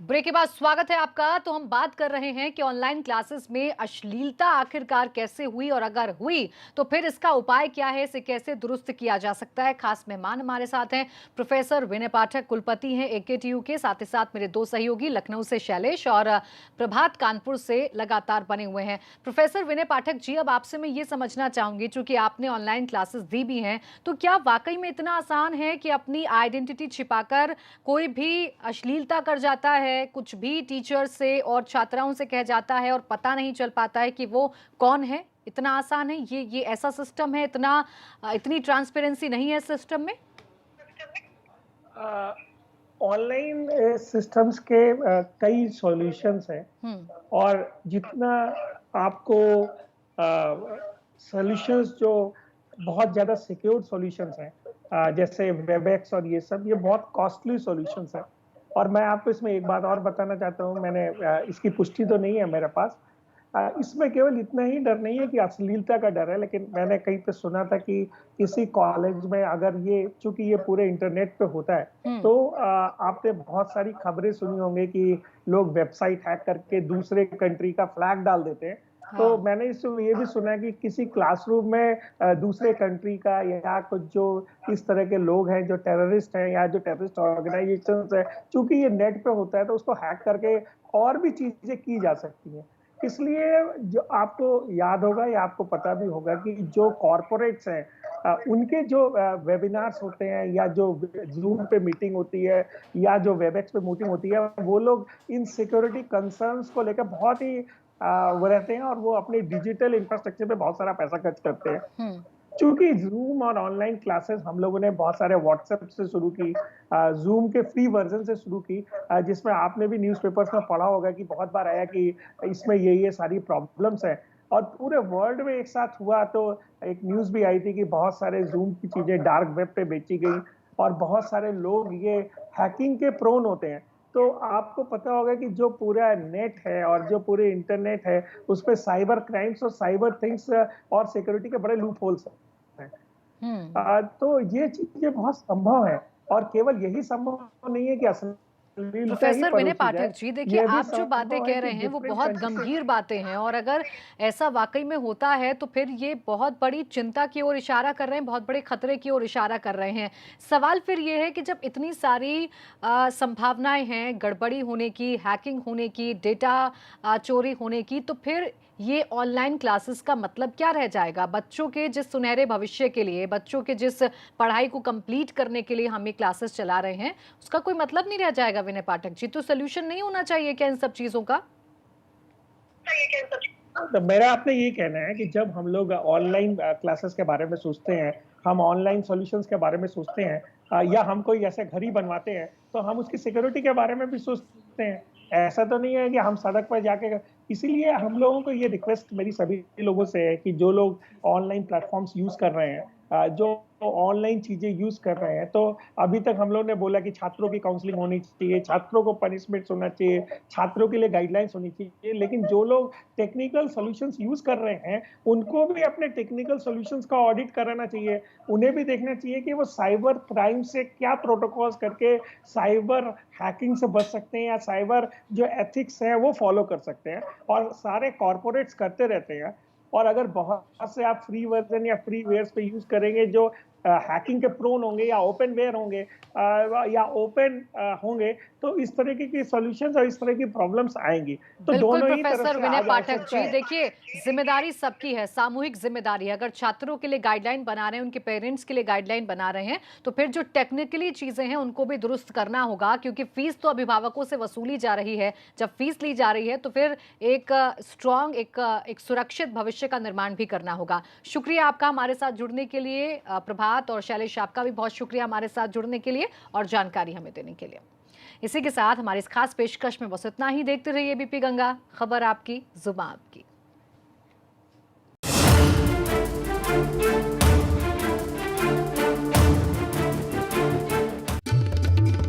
Break के बाद स्वागत है आपका। तो हम बात कर रहे हैं कि ऑनलाइन क्लासेस में अश्लीलता आखिरकार कैसे हुई और अगर हुई तो फिर इसका उपाय क्या है, इसे कैसे दुरुस्त किया जा सकता है। खास मेहमान हमारे साथ हैं प्रोफेसर विनय पाठक, कुलपति हैं एकेटीयू के, साथ ही साथ मेरे दो सहयोगी लखनऊ से शैलेश और प्रभात कानपुर से लगातार बने हुए हैं। प्रोफेसर विनय पाठक जी, अब आपसे मैं ये समझना चाहूंगी, चूंकि आपने ऑनलाइन क्लासेस दी भी हैं, तो क्या वाकई में इतना आसान है कि अपनी आइडेंटिटी छिपाकर कोई भी अश्लीलता कर जाता है, कुछ भी टीचर से और छात्राओं से कह जाता है और पता नहीं चल पाता है कि वो कौन है? इतना आसान है? ये ऐसा सिस्टम है? इतनी ट्रांसपेरेंसी नहीं है सिस्टम में? ऑनलाइन सिस्टम्स के कई सॉल्यूशंस हैं हम्म। और जितना आपको सॉल्यूशंस जो बहुत ज़्यादा सिक्योर सॉल्यूशंस हैं, जैसे वेबएक्स और ये बहुत कॉस्टली सॉल्यूशंस हैं। और मैं आपको इसमें एक बात और बताना चाहता हूँ, मैंने इसकी पुष्टि तो नहीं है मेरे पास। इसमें केवल इतना ही डर नहीं है कि अश्लीलता का डर है, लेकिन मैंने कहीं पे सुना था कि किसी कॉलेज में अगर चूंकि ये पूरे इंटरनेट पे होता है, हम्म। तो आपने बहुत सारी खबरें सुनी होंगी कि लोग वेबसाइट हैक करके दूसरे कंट्री का फ्लैग डाल देते हैं। तो हाँ। मैंने ये भी सुना है कि किसी क्लासरूम में दूसरे कंट्री का या कुछ जो इस तरह के लोग हैं जो टेररिस्ट हैं या जो टेररिस्ट ऑर्गेनाइजेशंस है, चूंकि ये नेट पे होता है तो उसको हैक करके और भी चीजें की जा सकती हैं। इसलिए जो आपको याद होगा या आपको पता भी होगा कि जो कॉरपोरेट्स हैं, उनके जो वेबिनार्स होते हैं या जो जूम पे मीटिंग होती है या जो वेबएक्स पे मीटिंग होती है, वो लोग इन सिक्योरिटी कंसर्न्स को लेकर बहुत ही वो रहते हैं और वो अपने डिजिटल इंफ्रास्ट्रक्चर पे बहुत सारा पैसा खर्च करते हैं। हम्म। चूंकि जूम और ऑनलाइन क्लासेस हम लोगों ने बहुत सारे व्हाट्सएप से शुरू की, जूम के फ्री वर्जन से शुरू की, जिसमें आपने भी न्यूज़पेपर्स में पढ़ा होगा कि बहुत बार आया कि इसमें ये सारी प्रॉब्लम्स हैं। और पूरे वर्ल्ड में एक साथ हुआ तो एक न्यूज़ भी आई थी कि बहुत सारे जूम की चीजें डार्क वेब पे बेची गई और बहुत सारे लोग ये हैकिंग के प्रोन होते हैं। तो आपको पता होगा कि जो पूरा नेट है और जो पूरे इंटरनेट है, उस पे साइबर क्राइम्स और साइबर थिंग्स और सिक्योरिटी के बड़े लूप होल्स हैं। हम्म। तो ये चीजें बहुत संभव है और केवल यही संभव नहीं है कि अश्लीलता ही प्रोफेसर विनय परोसी पाठक जाए, जी, देखिए यह भी आप जो बातें संभव है कह कि रहे हैं वो डिफरेंट बहुत कंट्री से। गंभीर बातें हैं, और अगर ऐसा वाकई में होता है तो फिर ये बहुत बड़ी चिंता की ओर इशारा कर रहे हैं, बहुत बड़े खतरे की ओर इशारा कर रहे हैं। सवाल फिर ये है कि जब इतनी सारी संभावनाएं हैं गड़बड़ी होने की, हैकिंग होने की, डेटा चोरी होने की, तो फिर ये ऑनलाइन क्लासेस का मतलब क्या रह जाएगा? बच्चों के जिस सुनहरे भविष्य के लिए, बच्चों के जिस पढ़ाई को कंप्लीट करने के लिए हम ये क्लासेस चला रहे हैं, उसका कोई मतलब नहीं रह जाएगा विनय पाठक जी? तो सोल्यूशन नहीं होना चाहिए क्या इन सब चीजों का? तो मेरा आपने ये कहना है कि जब हम लोग ऑनलाइन क्लासेस के बारे में सोचते हैं, हम ऑनलाइन सॉल्यूशंस के बारे में सोचते हैं, या हम कोई ऐसे घड़ी बनवाते हैं, तो हम उसकी सिक्योरिटी के बारे में भी सोचते हैं। ऐसा तो नहीं है कि हम सड़क पर जाके इसीलिए हम लोगों को ये रिक्वेस्ट मेरी सभी लोगों से है कि जो लोग ऑनलाइन प्लेटफॉर्म्स यूज कर रहे हैं, जो ऑनलाइन चीजें यूज कर रहे हैं, तो अभी तक हम लोग ने बोला कि छात्रों की काउंसलिंग होनी चाहिए, छात्रों को पनिशमेंट होना चाहिए, छात्रों के लिए गाइडलाइंस होनी चाहिए, लेकिन जो लोग टेक्निकल सॉल्यूशंस यूज कर रहे हैं, उनको भी अपने टेक्निकल सॉल्यूशंस का ऑडिट कराना चाहिए। उन्हें भी देखना चाहिए कि वो साइबर क्राइम से क्या प्रोटोकॉल्स करके साइबर हैकिंग से बच सकते हैं या साइबर जो एथिक्स है वो फॉलो कर सकते हैं। और सारे कॉर्पोरेट्स करते रहते हैं। और अगर बहुत से आप फ्री वर्जन या फ्री वेयर्स पे यूज करेंगे जो हैकिंग के प्रोन होंगे या ओपन वेयर होंगे, या ओपन होंगे, तो इस तरीके की सॉल्यूशंस और इस तरह की प्रॉब्लम्स आएंगी। तो बिल्कुल दोनों ही तरफ प्रोफेसर से विनय आज पाठक आवश्यकता जी, है। देखिए जिम्मेदारी सबकी है, सामूहिक जिम्मेदारी है। अगर छात्रों के लिए गाइडलाइन बना रहे हैं, उनके पेरेंट्स के लिए गाइडलाइन बना रहे हैं, तो फिर जो टेक्निकली चीजें हैं उनको भी दुरुस्त करना होगा, क्योंकि फीस तो अभिभावकों से वसूली जा रही है। जब फीस ली जा रही है तो फिर एक स्ट्रॉन्ग, एक सुरक्षित भविष्य का निर्माण भी करना होगा। शुक्रिया आपका हमारे साथ जुड़ने के लिए। प्रभात और शैलेश, आपका भी बहुत शुक्रिया हमारे साथ जुड़ने के लिए और जानकारी हमें देने के लिए। इसी के साथ हमारी इस खास पेशकश में बस इतना ही। देखते रहिए एबीपी गंगा, खबर आपकी, जुबान आपकी।